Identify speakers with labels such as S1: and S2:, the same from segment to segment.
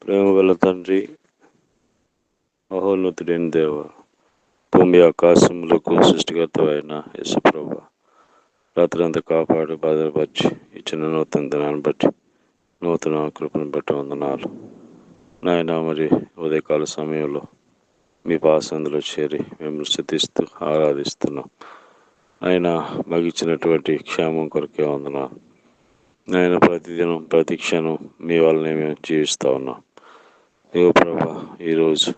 S1: ప్రేమగల తండ్రి, మహోన్నతుడైన దేవ, భూమి ఆకాశములకు సృష్టికర్తవైన యేసుప్రభువా, రాత్రి అంతా కాపాడి భద్రపరిచి ఇచ్చిన నూతన దినాన్ని బట్టి, నూతన కృపను బట్టి వందనాలు. నాయన, మరి ఉదయకాల సమయంలో మీ పాసందులో చేరి మిమ్మల్ని స్తుతిస్తూ ఆరాధిస్తున్నాం. ఆయన మాకు ఇచ్చినటువంటి క్షేమం కొరకే వందనాలు. నాయన, ప్రతిదినం ప్రతి క్షణం మీ వల్లనే మేము జీవిస్తూ ఉన్నాం. దేవ ప్రభా, ఈరోజు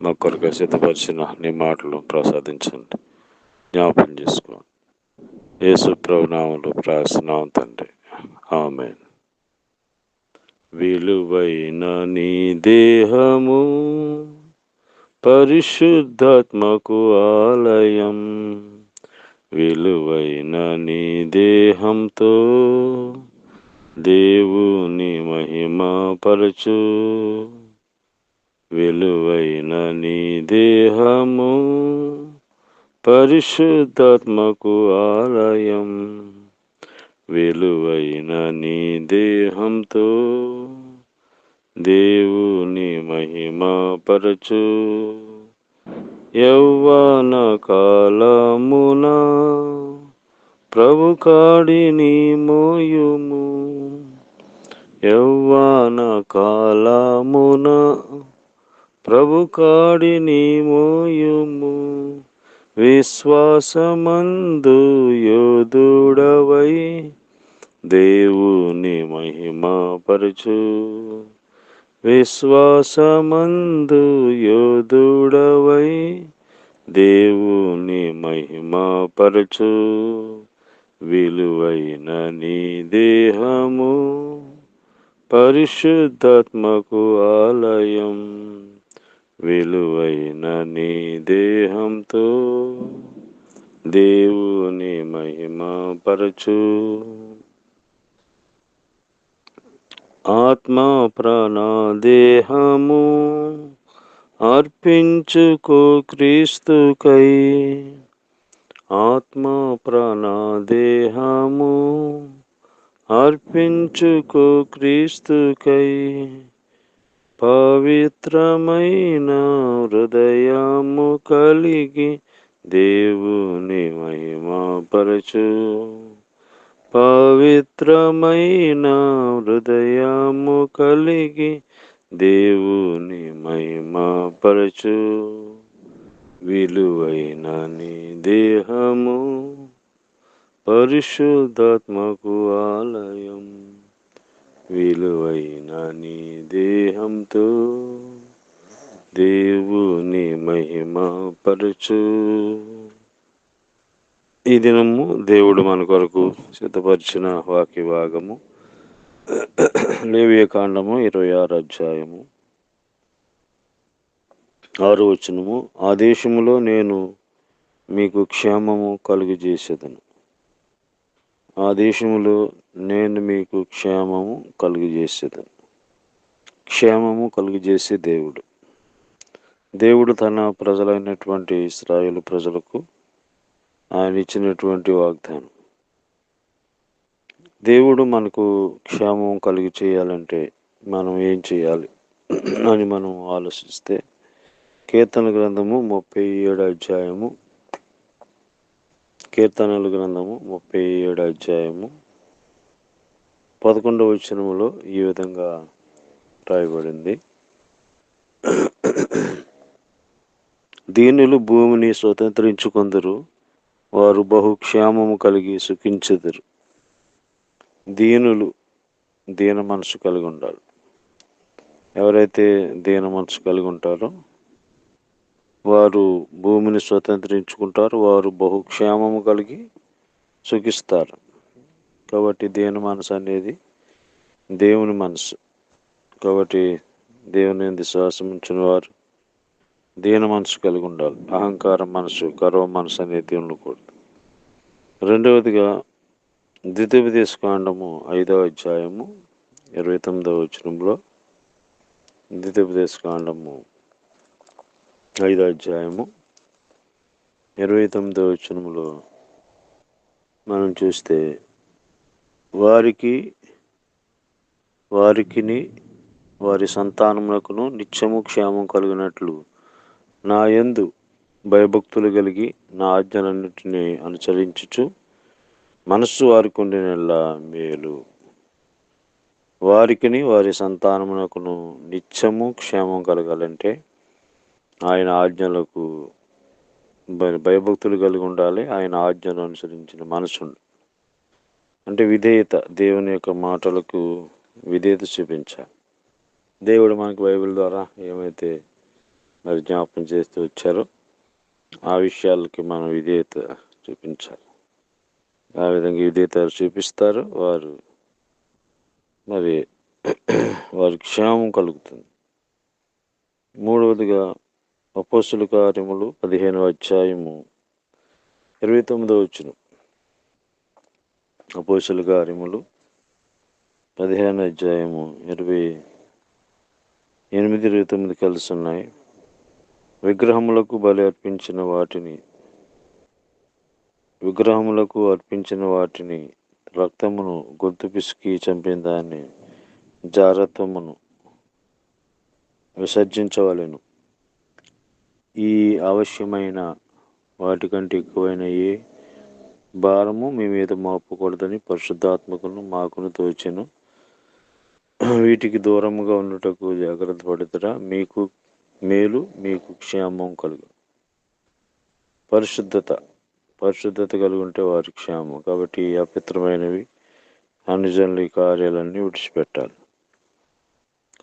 S1: మా కొరకు సిద్ధపరిచిన నీ మాటలు ప్రసాదించండి, జ్ఞాపకం చేసుకోండి. యేసు ప్రభు నామములో ప్రార్థిస్తున్నాం తండ్రి, ఆమేన్. విలువైన నీ దేహము పరిశుద్ధాత్మకు ఆలయం, విలువైన నీ దేహంతో దేవుని మహిమపరచు. విలువైన నీ దేహము పరిశుద్ధాత్మకు ఆలయం, విలువైన నీ దేహంతో దేవుని మహిమపరచు. యౌవన కాలమున ప్రభు కాడిని మోయుము, యౌవన కాలమున ప్రభు కాడిని మోయుము. విశ్వాసమందు యోధుడవై దేవుని మహిమపరచు. విశ్వాసమందు యోధుడవై దేవుని మహిమపరచు. విలువైన నీ దేహము పరిశుద్ధాత్మకు ఆలయం, విలువైన నీ దేహంతో దేవుని మహిమపరచు. ఆత్మ ప్రాణ దేహము అర్పించుకో క్రీస్తుకై, ఆత్మ ప్రాణ దేహము అర్పించుకో క్రీస్తుకై. పవిత్రమైన హృదయము కలిగి దేవుని మహిమపరచు. పవిత్రమైన హృదయము కలిగి దేవుని మహిమపరచు. విలువైన నీ దేహము పరిశుద్ధాత్మకు ఆలయం, విలువైన నీ దేహంతో దేవుని మహిమపరచు. ఈ దినము దేవుడు మన కొరకు సిద్ధపరిచిన వాక్య భాగము లేవియ కాండము 26 అధ్యాయము 6 వచనము. ఆ దేశములో నేను మీకు క్షేమము కలుగజేసేదను, ఆ దేశములో నేను మీకు క్షేమము కలుగజేసేదను. క్షేమము కలుగజేసే దేవుడు. దేవుడు తన ప్రజలైనటువంటి ఇశ్రాయేలు ప్రజలకు ఆయన ఇచ్చినటువంటి వాగ్దానం. దేవుడు మనకు క్షేమం కలిగి చేయాలంటే మనం ఏం చేయాలి అని మనం ఆలోచిస్తే, కీర్తన గ్రంథము 37 అధ్యాయము, కీర్తనల గ్రంథము 37 అధ్యాయము 11వ వచనములో ఈ విధంగా రాయబడింది. దీనులు భూమిని స్వతంత్రించుకొందరు, వారు బహుక్షేమము కలిగి సుఖించెదరు. దీనులు దీన మనసు కలిగి ఉండాలి. ఎవరైతే దీన మనసు కలిగి ఉంటారో వారు భూమిని స్వతంత్రించుకుంటారు, వారు బహుక్షేమము కలిగి సుఖిస్తారు. కాబట్టి దీన మనసు అనేది దేవుని మనసు. కాబట్టి దేవుని యందు విశ్వాసం ఉంచిన వారు దీన మనసు కలిగి ఉండాలి. అహంకారం మనసు, గర్వ మనసు అనేది ఉండకూడదు. రెండవదిగా ద్వితీయోపదేశ కాండము 5వ అధ్యాయము 29వ వచనంలో, ద్వితీయోపదేశ కాండము 5వ అధ్యాయము 29వ వచనంలో మనం చూస్తే, వారికిని వారి సంతానములకును నిత్యము క్షేమం కలుగునట్లు నా యందు భయభక్తులు కలిగి నా ఆజ్ఞలన్నిటినీ అనుసరించుచు మనస్సు వారికి ఉండినెల్లా మేలు. వారికిని వారి సంతానమునకును నిత్యము క్షేమం కలగాలంటే ఆయన ఆజ్ఞలకు భయభక్తులు కలిగి ఉండాలి. ఆయన ఆజ్ఞలు అనుసరించిన మనసు అంటే విధేయత, దేవుని యొక్క మాటలకు విధేయత చూపించాలి. దేవుడు మనకు బైబిల్ ద్వారా ఏమైతే మరి జ్ఞాపకం చేస్తూ వచ్చారో ఆ విషయాలకి మనం విధేయత చూపించాలి. ఆ విధంగా విధేయత చూపిస్తారు, వారు మరి వారికి క్షేమం కలుగుతుంది. మూడవదిగా అపోస్తుల కార్యములు 15వ అధ్యాయము 29వ వచనం. అపోస్తుల కార్యములు 15వ అధ్యాయము 28-29 కలిసి ఉన్నాయి. విగ్రహములకు అర్పించిన వాటిని రక్తమును గొంతు పిసికి చంపిన దాన్ని జారత్వమును విసర్జించవలెను. ఈ అవశ్యమైన వాటికంటే ఎక్కువైన ఏ భారము మీ మీద మోపకూడదని పరిశుద్ధాత్మకును మాకును తోచెను. వీటికి దూరముగా ఉండుటకు జాగ్రత్త పడుతురా, మీకు మేలు, మీకు క్షేమం కలుగు. పరిశుద్ధత కలిగి ఉంటే వారి క్షేమం. కాబట్టి అపవిత్రమైనవి అనుజనుల కార్యాలన్నీ విడిచిపెట్టాలి.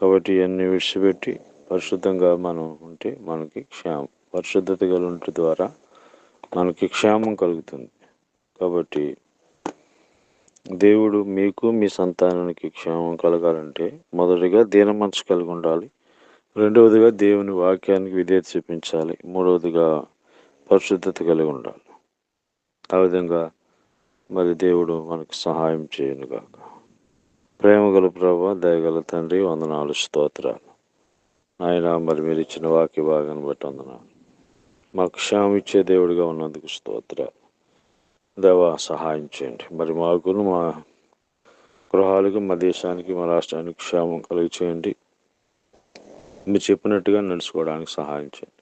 S1: కాబట్టి ఇవన్నీ విడిచిపెట్టి పరిశుద్ధంగా మనం ఉంటే మనకి క్షేమం. పరిశుద్ధత కలిగి ఉంటే ద్వారా మనకి క్షేమం కలుగుతుంది. కాబట్టి దేవుడు మీకు మీ సంతానానికి క్షేమం కలగాలంటే మొదటిగా దీన మనసు కలిగి ఉండాలి. రెండవదిగా దేవుని వాక్యానికి విధేయత చూపించాలి. మూడవదిగా పరిశుద్ధత కలిగి ఉండాలి. ఆ విధంగా మరి దేవుడు మనకు సహాయం చేయనుగాక. ప్రేమగల ప్రభువా, దయగల తండ్రి, వందనాలు, స్తోత్రాలు. ఆయన మరి మీరు ఇచ్చిన వాక్య భాగాన్ని బట్టి వందనాలు. మాకు క్షేమం ఇచ్చే దేవుడిగా ఉన్నందుకు స్తోత్రాలు. దేవా, సహాయం చేయండి. మరి మాకును, మా గృహాలకు, మా దేశానికి, మా రాష్ట్రానికి క్షేమం కలిగి చేయండి. మీరు చెప్పినట్టుగా నడుచుకోవడానికి సహాయం చేయండి.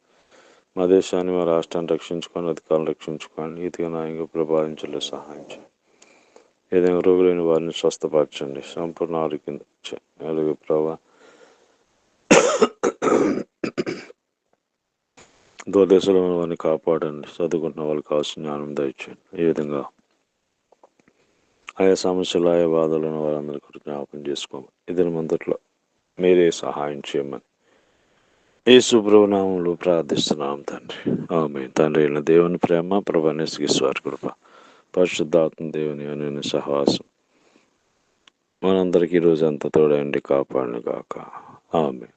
S1: మా దేశాన్ని, మా రాష్ట్రాన్ని రక్షించుకొని, అధికారులను రక్షించుకొని, నీతిగా న్యాయంగా పరిపాలించలే సహాయం చేయండి. ఏదైనా రోగులైన వారిని స్వస్థపరచండి, సంపూర్ణ ఆరోగ్యం అలాగే ప్రభావ దూరదేశంలో ఉన్న వారిని కాపాడండి. చదువుకుంటున్న వాళ్ళకి కావాల్సిన జ్ఞానం దయచేయండి. ఈ విధంగా ఆయా సమస్యలు, ఆయా బాధలు ఉన్న వారందరికీ జ్ఞాపకం చేసుకోమని, ఇద్దరి ముందట్లో మీరే సహాయం చేయమని యేసు ప్రభువు నామములో ప్రార్థిస్తున్నాం తండ్రి. ఆమేన్. తండ్రి అయిన దేవుని ప్రేమ, ప్రభువైన యేసుక్రీస్తు కృప, పరిశుద్ధాత్మ దేవుని అన్యోన్య సహవాసం మనందరికీ ఈ రోజు అంతా తోడండి, కాపాడును గాక. ఆమేన్.